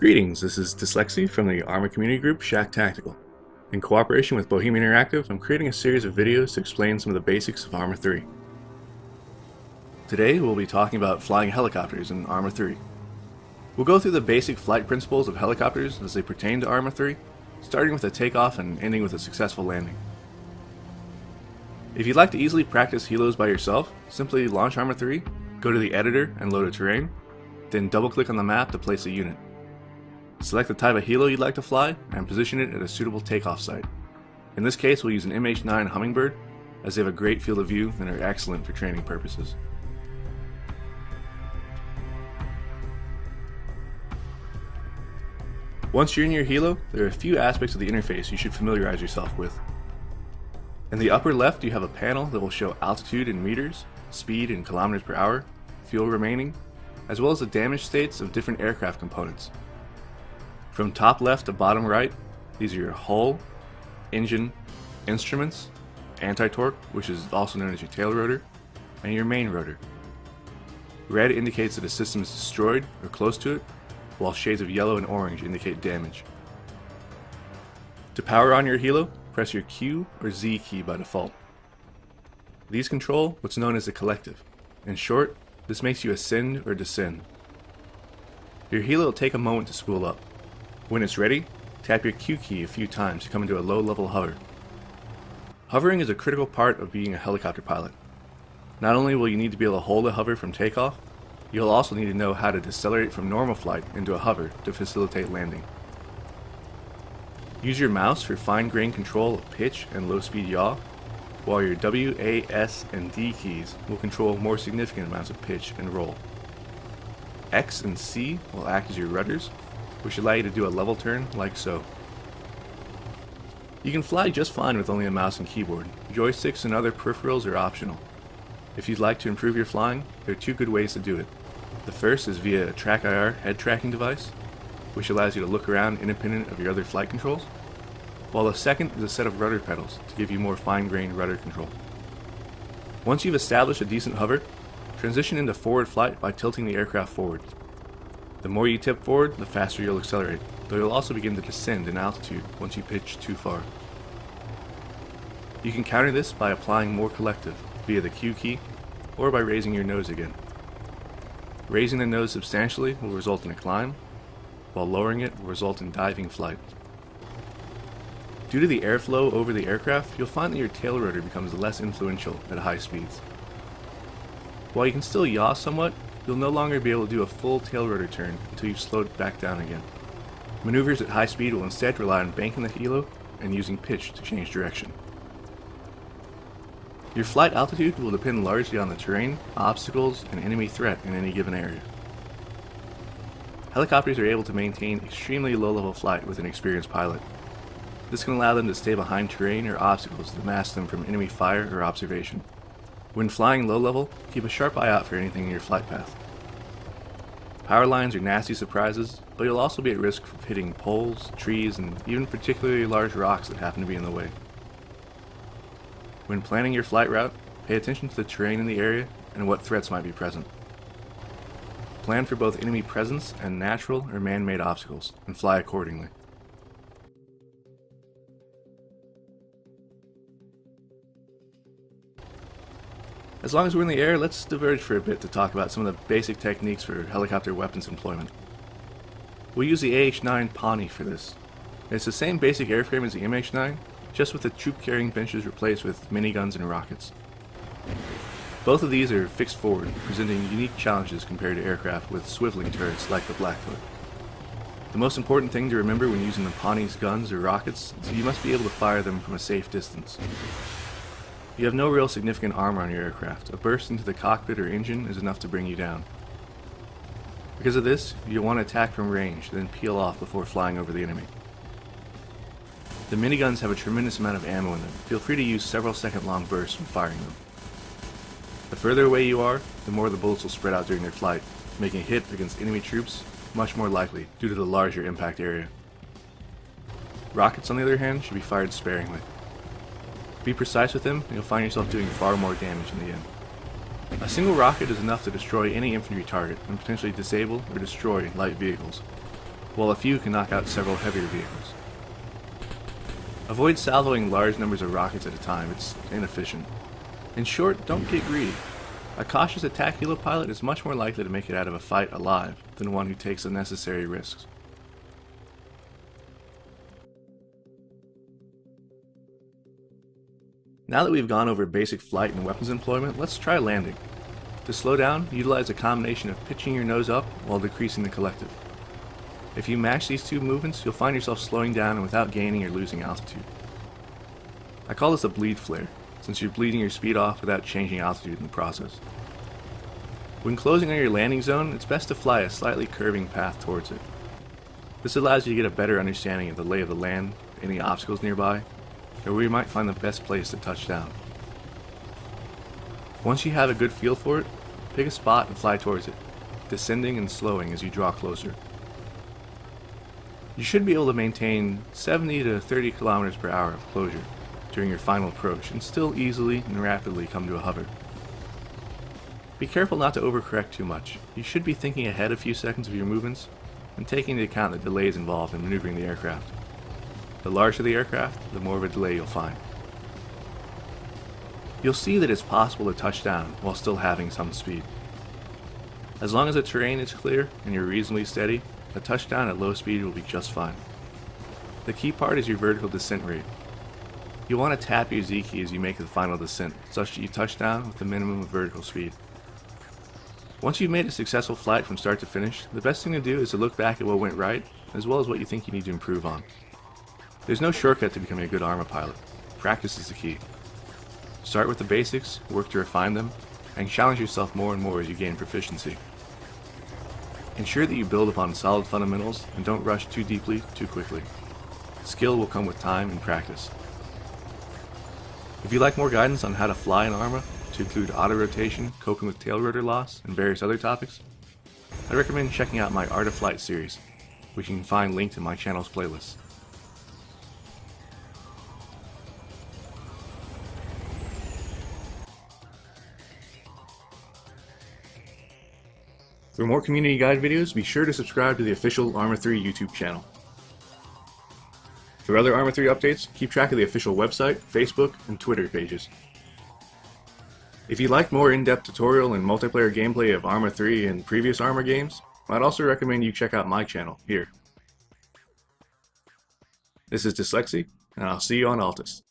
Greetings, this is Dslyecxi from the Arma community group Shack Tactical. In cooperation with Bohemian Interactive, I'm creating a series of videos to explain some of the basics of Arma 3. Today we'll be talking about flying helicopters in Arma 3. We'll go through the basic flight principles of helicopters as they pertain to Arma 3, starting with a takeoff and ending with a successful landing. If you'd like to easily practice helos by yourself, simply launch Arma 3, go to the editor and load a terrain, then double-click on the map to place a unit. Select the type of helo you'd like to fly and position it at a suitable takeoff site. In this case, we'll use an MH9 Hummingbird, as they have a great field of view and are excellent for training purposes. Once you're in your helo, there are a few aspects of the interface you should familiarize yourself with. In the upper left, you have a panel that will show altitude in meters, speed in kilometers per hour, fuel remaining, as well as the damage states of different aircraft components. From top left to bottom right, these are your hull, engine, instruments, anti-torque, which is also known as your tail rotor, and your main rotor. Red indicates that a system is destroyed or close to it, while shades of yellow and orange indicate damage. To power on your helo, press your Q or Z key by default. These control what's known as the collective. In short, this makes you ascend or descend. Your helo will take a moment to spool up. When it's ready, tap your Q key a few times to come into a low-level hover. Hovering is a critical part of being a helicopter pilot. Not only will you need to be able to hold a hover from takeoff, you'll also need to know how to decelerate from normal flight into a hover to facilitate landing. Use your mouse for fine-grained control of pitch and low-speed yaw, while your W, A, S, and D keys will control more significant amounts of pitch and roll. X and C will act as your rudders, which allow you to do a level turn like so. You can fly just fine with only a mouse and keyboard. Joysticks and other peripherals are optional. If you'd like to improve your flying, there are two good ways to do it. The first is via a TrackIR head tracking device, which allows you to look around independent of your other flight controls, while the second is a set of rudder pedals to give you more fine-grained rudder control. Once you've established a decent hover, transition into forward flight by tilting the aircraft forward. The more you tip forward, the faster you'll accelerate, though you'll also begin to descend in altitude once you pitch too far. You can counter this by applying more collective via the Q key, or by raising your nose again. Raising the nose substantially will result in a climb, while lowering it will result in diving flight. Due to the airflow over the aircraft, you'll find that your tail rotor becomes less influential at high speeds. While you can still yaw somewhat, you'll no longer be able to do a full tail rotor turn until you've slowed back down again. Maneuvers at high speed will instead rely on banking the helo and using pitch to change direction. Your flight altitude will depend largely on the terrain, obstacles, and enemy threat in any given area. Helicopters are able to maintain extremely low-level flight with an experienced pilot. This can allow them to stay behind terrain or obstacles that mask them from enemy fire or observation. When flying low level, keep a sharp eye out for anything in your flight path. Power lines are nasty surprises, but you'll also be at risk of hitting poles, trees, and even particularly large rocks that happen to be in the way. When planning your flight route, pay attention to the terrain in the area and what threats might be present. Plan for both enemy presence and natural or man-made obstacles, and fly accordingly. As long as we're in the air, let's diverge for a bit to talk about some of the basic techniques for helicopter weapons employment. We'll use the AH-9 Pawnee for this. It's the same basic airframe as the MH-9, just with the troop-carrying benches replaced with miniguns and rockets. Both of these are fixed forward, presenting unique challenges compared to aircraft with swiveling turrets like the Blackfoot. The most important thing to remember when using the Pawnee's guns or rockets is that you must be able to fire them from a safe distance. You have no real significant armor on your aircraft. A burst into the cockpit or engine is enough to bring you down. Because of this, you'll want to attack from range, then peel off before flying over the enemy. The miniguns have a tremendous amount of ammo in them. Feel free to use several second-long bursts when firing them. The further away you are, the more the bullets will spread out during their flight, making a hit against enemy troops much more likely due to the larger impact area. Rockets, on the other hand, should be fired sparingly. Be precise with them, and you'll find yourself doing far more damage in the end. A single rocket is enough to destroy any infantry target and potentially disable or destroy light vehicles. while a few can knock out several heavier vehicles. Avoid salvoing large numbers of rockets at a time, it's inefficient. In short, don't get greedy. A cautious attack helo pilot is much more likely to make it out of a fight alive than one who takes unnecessary risks. Now that we've gone over basic flight and weapons employment, let's try landing. To slow down, utilize a combination of pitching your nose up while decreasing the collective. If you match these two movements, you'll find yourself slowing down and without gaining or losing altitude. I call this a bleed flare, since you're bleeding your speed off without changing altitude in the process. When closing on your landing zone, it's best to fly a slightly curving path towards it. This allows you to get a better understanding of the lay of the land, any obstacles nearby, or where you might find the best place to touch down. Once you have a good feel for it, pick a spot and fly towards it, descending and slowing as you draw closer. You should be able to maintain 70 to 30 kilometers per hour of closure during your final approach and still easily and rapidly come to a hover. Be careful not to overcorrect too much. You should be thinking ahead a few seconds of your movements and taking into account the delays involved in maneuvering the aircraft. The larger the aircraft, the more of a delay you'll find. You'll see that it's possible to touch down while still having some speed. As long as the terrain is clear and you're reasonably steady, a touchdown at low speed will be just fine. The key part is your vertical descent rate. You'll want to tap your Z key as you make the final descent, such that you touch down with the minimum of vertical speed. Once you've made a successful flight from start to finish, the best thing to do is to look back at what went right, as well as what you think you need to improve on. There's no shortcut to becoming a good Arma pilot. Practice is the key. Start with the basics, work to refine them, and challenge yourself more and more as you gain proficiency. Ensure that you build upon solid fundamentals and don't rush too deeply, too quickly. Skill will come with time and practice. If you'd like more guidance on how to fly in Arma, to include auto-rotation, coping with tail rotor loss, and various other topics, I recommend checking out my Art of Flight series, which you can find linked in my channel's playlist. For more community guide videos, be sure to subscribe to the official Arma 3 YouTube channel. For other Arma 3 updates, keep track of the official website, Facebook, and Twitter pages. If you'd like more in-depth tutorial and multiplayer gameplay of Arma 3 and previous Arma games, I'd also recommend you check out my channel here. This is Dslyecxi, and I'll see you on Altus.